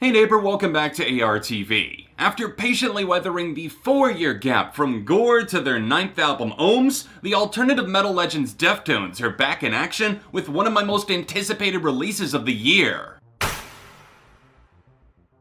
Hey neighbor, welcome back to ARTV. After patiently weathering the 4-year gap from Gore to their 9th album Ohms, the alternative metal legends Deftones are back in action with one of my most anticipated releases of the year.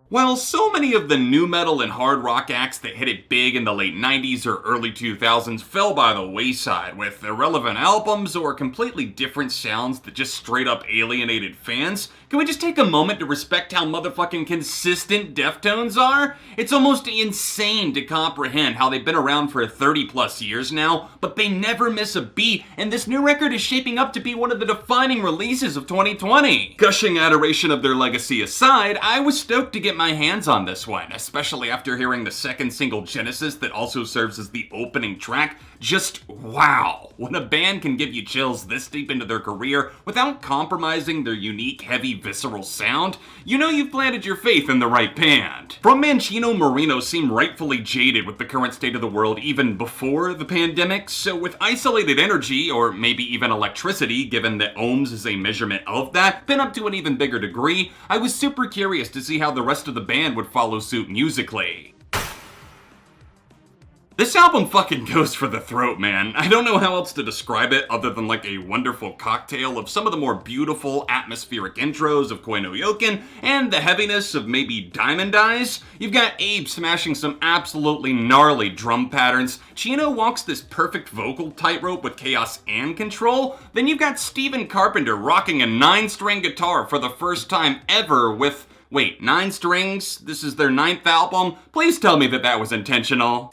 While so many of the nu metal and hard rock acts that hit it big in the late 90s or early 2000s fell by the wayside with irrelevant albums or completely different sounds that just straight up alienated fans, can we just take a moment to respect how motherfucking consistent Deftones are? It's almost insane to comprehend how they've been around for 30 plus years now, but they never miss a beat, and this new record is shaping up to be one of the defining releases of 2020. Gushing adoration of their legacy aside, I was stoked to get my hands on this one, especially after hearing the second single Genesis that also serves as the opening track. Just wow. When a band can give you chills this deep into their career without compromising their unique, heavy, visceral sound, you know you've planted your faith in the right band. Frontman Chino Moreno seemed rightfully jaded with the current state of the world even before the pandemic, so with isolated energy, or maybe even electricity, given that ohms is a measurement of that, then up to an even bigger degree, I was super curious to see how the rest of the band would follow suit musically. This album fucking goes for the throat, man. I don't know how else to describe it other than like a wonderful cocktail of some of the more beautiful atmospheric intros of Koi no Yoken and the heaviness of maybe Diamond Eyes. You've got Abe smashing some absolutely gnarly drum patterns. Chino walks this perfect vocal tightrope with chaos and control. Then you've got Stephen Carpenter rocking a 9-string guitar for the first time ever with, wait, 9 strings? This is their 9th album? Please tell me that was intentional.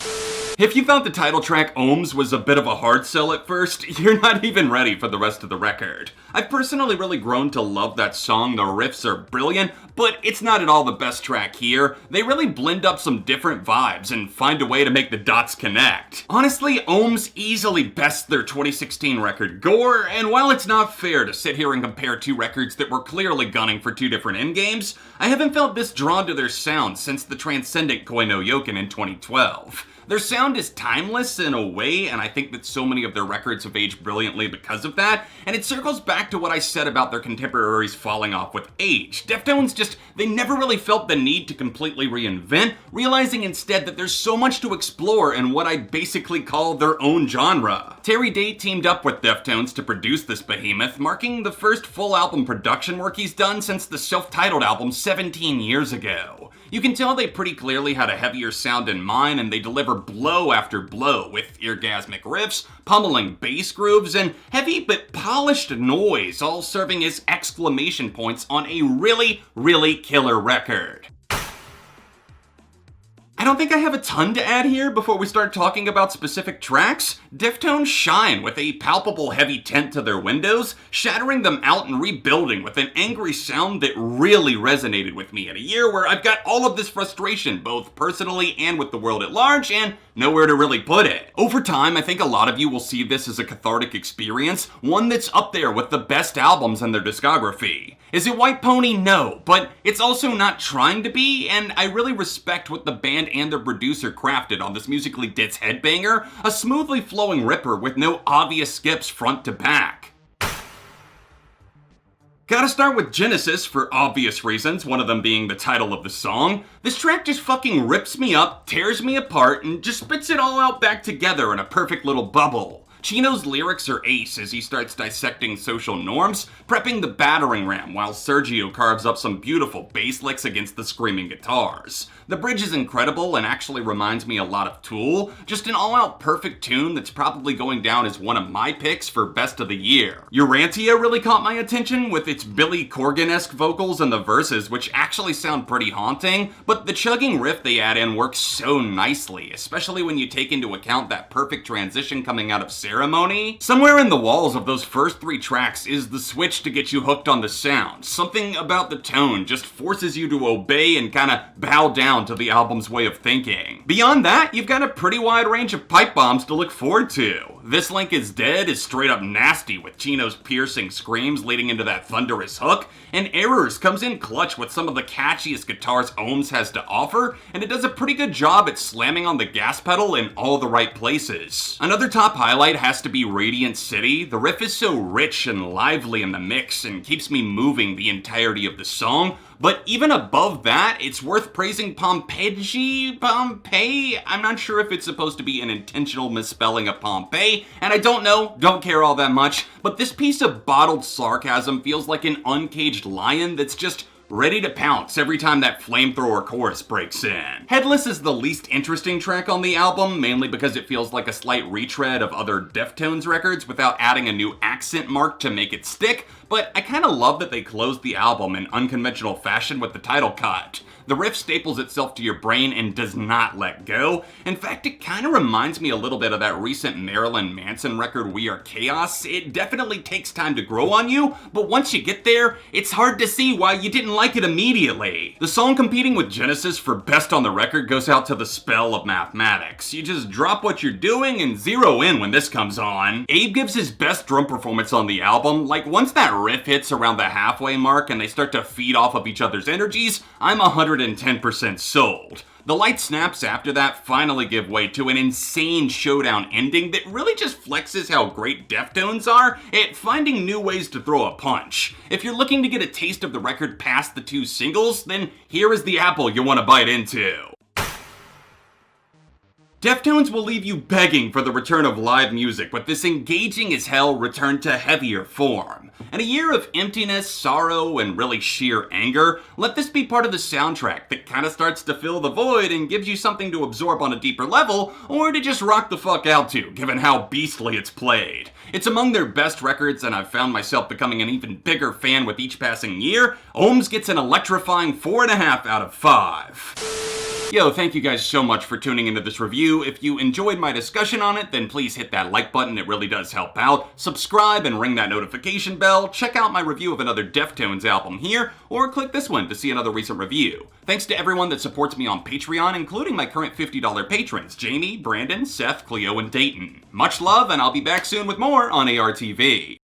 If you thought the title track Ohms was a bit of a hard sell at first, you're not even ready for the rest of the record. I've personally really grown to love that song, the riffs are brilliant, but it's not at all the best track here. They really blend up some different vibes and find a way to make the dots connect. Honestly, Ohms easily bests their 2016 record Gore, and while it's not fair to sit here and compare two records that were clearly gunning for two different endgames, I haven't felt this drawn to their sound since the transcendent Koi no Yoken in 2012. Their sound is timeless in a way, and I think that so many of their records have aged brilliantly because of that, and it circles back to what I said about their contemporaries falling off with age. Deftones they never really felt the need to completely reinvent, realizing instead that there's so much to explore in what I'd basically call their own genre. Terry Date teamed up with Deftones to produce this behemoth, marking the first full album production work he's done since the self-titled album 17 years ago. You can tell they pretty clearly had a heavier sound in mind, and they deliver blow after blow with orgasmic riffs, pummeling bass grooves, and heavy but polished noise, all serving as exclamation points on a really, really killer record. I don't think I have a ton to add here before we start talking about specific tracks. Deftones shine with a palpable heavy tint to their windows, shattering them out and rebuilding with an angry sound that really resonated with me in a year where I've got all of this frustration, both personally and with the world at large, and nowhere to really put it. Over time, I think a lot of you will see this as a cathartic experience, one that's up there with the best albums in their discography. Is it White Pony? No, but it's also not trying to be, and I really respect what the band and their producer crafted on this musically ditz headbanger, a smoothly flowing ripper with no obvious skips front to back. Gotta start with Genesis for obvious reasons, one of them being the title of the song. This track just fucking rips me up, tears me apart, and just spits it all out back together in a perfect little bubble. Chino's lyrics are ace as he starts dissecting social norms, prepping the battering ram while Sergio carves up some beautiful bass licks against the screaming guitars. The bridge is incredible and actually reminds me a lot of Tool, just an all-out perfect tune that's probably going down as one of my picks for best of the year. Urantia really caught my attention with its Billy Corgan-esque vocals and the verses, which actually sound pretty haunting, but the chugging riff they add in works so nicely, especially when you take into account that perfect transition coming out of Ceremony. Somewhere in the walls of those first 3 tracks is the switch to get you hooked on the sound. Something about the tone just forces you to obey and kinda bow down to the album's way of thinking. Beyond that, you've got a pretty wide range of pipe bombs to look forward to. This Link Is Dead is straight up nasty with Chino's piercing screams leading into that thunderous hook, and Errors comes in clutch with some of the catchiest guitars Ohms has to offer, and it does a pretty good job at slamming on the gas pedal in all the right places. Another top highlight has to be Radiant City. The riff is so rich and lively in the mix and keeps me moving the entirety of the song. But even above that, it's worth praising Pompeji? I'm not sure if it's supposed to be an intentional misspelling of Pompeii, and I don't care all that much, but this piece of bottled sarcasm feels like an uncaged lion that's just ready to pounce every time that flamethrower chorus breaks in. Headless is the least interesting track on the album, mainly because it feels like a slight retread of other Deftones records without adding a new accent mark to make it stick, but I kinda love that they closed the album in unconventional fashion with the title cut. The riff staples itself to your brain and does not let go. In fact, it kind of reminds me a little bit of that recent Marilyn Manson record, We Are Chaos. It definitely takes time to grow on you, but once you get there, it's hard to see why you didn't like it immediately. The song competing with Genesis for Best on the Record goes out to The Spell of Mathematics. You just drop what you're doing and zero in when this comes on. Abe gives his best drum performance on the album. Like, once that riff hits around the halfway mark and they start to feed off of each other's energies, I'm 110% sold. The light snaps after that finally give way to an insane showdown ending that really just flexes how great Deftones are at finding new ways to throw a punch. If you're looking to get a taste of the record past the two singles, then here is the apple you want to bite into. Deftones will leave you begging for the return of live music, with this engaging as hell return to heavier form. In a year of emptiness, sorrow, and really sheer anger, let this be part of the soundtrack that kinda starts to fill the void and gives you something to absorb on a deeper level, or to just rock the fuck out to, given how beastly it's played. It's among their best records, and I've found myself becoming an even bigger fan with each passing year. Ohms gets an electrifying 4.5 out of 5. Yo, thank you guys so much for tuning into this review. If you enjoyed my discussion on it, then please hit that like button, it really does help out. Subscribe and ring that notification bell. Check out my review of another Deftones album here, or click this one to see another recent review. Thanks to everyone that supports me on Patreon, including my current $50 patrons, Jamie, Brandon, Seth, Cleo, and Dayton. Much love, and I'll be back soon with more on ARTV.